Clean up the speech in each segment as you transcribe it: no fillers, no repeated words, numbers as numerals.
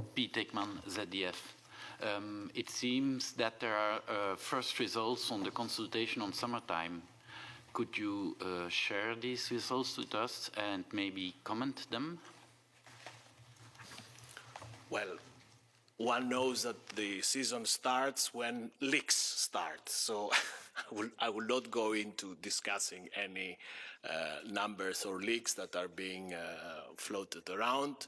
Piet Ekman, ZDF. It seems that there are first results on the consultation on summertime. Could you share these results with us and maybe comment them? Well, one knows that the season starts when leaks start, so I will not go into discussing any numbers or leaks that are being floated around.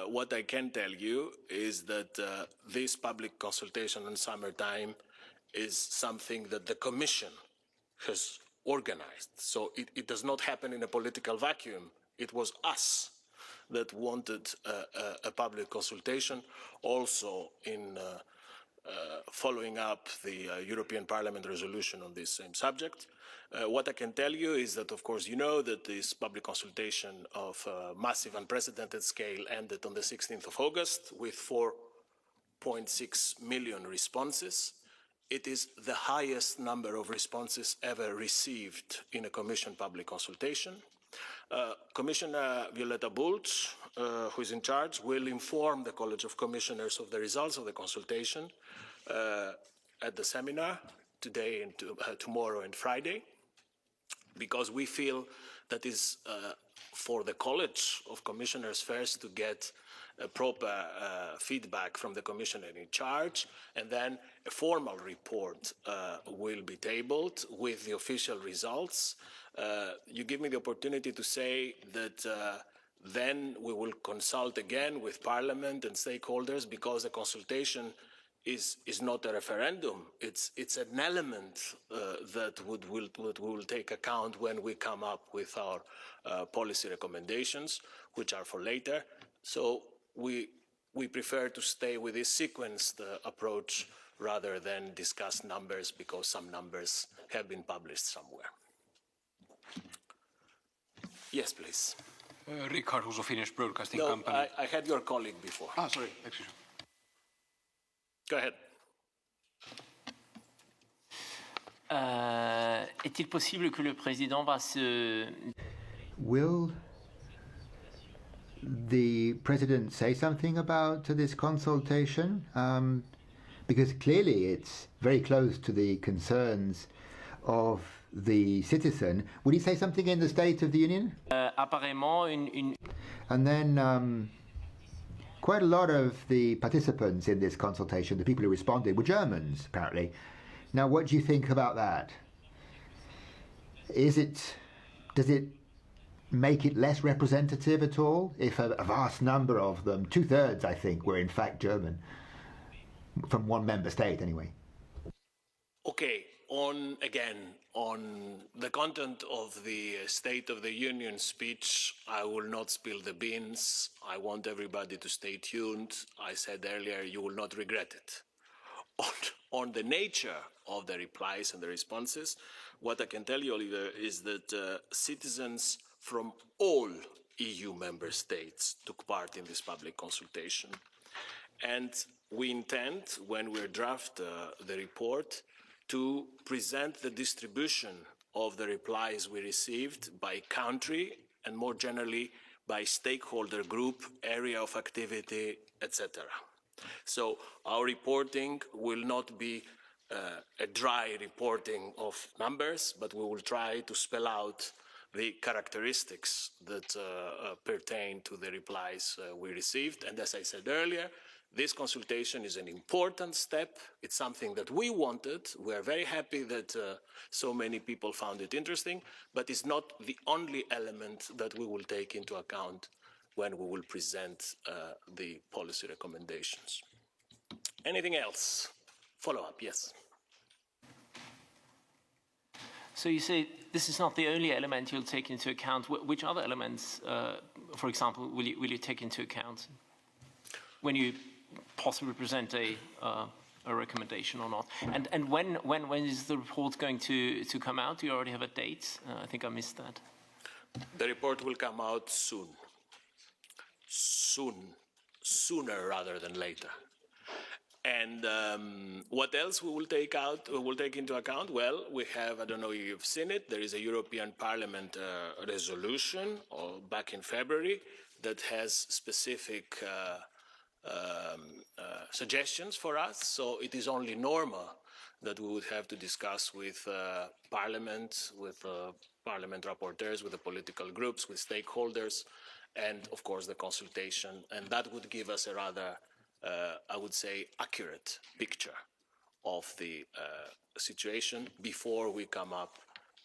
What I can tell you is that this public consultation on summertime is something that the Commission has organized. So it does not happen in a political vacuum. It was us that wanted a public consultation, also in following up the European Parliament resolution on this same subject. What I can tell you is that, of course, you know that this public consultation of massive unprecedented scale ended on the 16th of August with 4.6 million responses. It is the highest number of responses ever received in a Commission public consultation. Commissioner Violeta Bulc, who is in charge, will inform the College of Commissioners of the results of the consultation at the seminar today and tomorrow and Friday, because we feel that is for the College of Commissioners first to get a proper feedback from the commissioner in charge, and then a formal report will be tabled with the official results. You give me the opportunity to say that then we will consult again with Parliament and stakeholders, because the consultation is not a referendum. It's an element that we will take account when we come up with our policy recommendations, which are for later. So we prefer to stay with this sequenced approach rather than discuss numbers, because some numbers have been published somewhere. Yes, please. Richard, who's a Finnish broadcasting No, company. I had your colleague before. Ah, sorry, excuse me. Go ahead. Est-il possible que le président va se... Will the president say something about this consultation? Because clearly it's very close to the concerns of the citizen. Would he say something in the State of the Union? Apparemment, une... And then quite a lot of the participants in this consultation, the people who responded, were Germans, apparently. Now, what do you think about that? Does it make it less representative at all if a vast number of them, 2/3 I think, were in fact German, from one member state anyway? Okay, on the content of the State of the Union speech, I will not spill the beans. I want everybody to stay tuned. I said earlier, you will not regret it. On the nature of the replies and the responses, what I can tell you, Oliver, is that citizens from all EU member states took part in this public consultation. And we intend, when we draft the report, to present the distribution of the replies we received by country and more generally by stakeholder group, area of activity, etc. So our reporting will not be a dry reporting of numbers, but we will try to spell out the characteristics that pertain to the replies we received. And as I said earlier, this consultation is an important step. It's something that we wanted. We are very happy that so many people found it interesting, but it's not the only element that we will take into account when we will present the policy recommendations. Anything else? Follow-up, yes. So you say this is not the only element you'll take into account. Which other elements, for example, will you take into account when you possibly present a recommendation or not? And when is the report going to come out? Do you already have a date? I think I missed that. The report will come out soon. Sooner rather than later. And what else we will take into account? Well, we have, I don't know if you've seen it, there is a European Parliament resolution back in February that has specific suggestions for us. So it is only normal that we would have to discuss with Parliament, with Parliament rapporteurs, with the political groups, with stakeholders, and of course the consultation. And that would give us a rather, I would say, accurate picture of the situation before we come up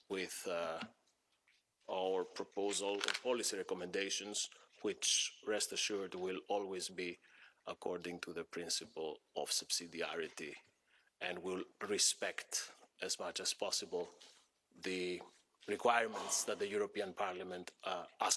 with our proposal or policy recommendations, which, rest assured, will always be according to the principle of subsidiarity and will respect as much as possible the requirements that the European Parliament asks.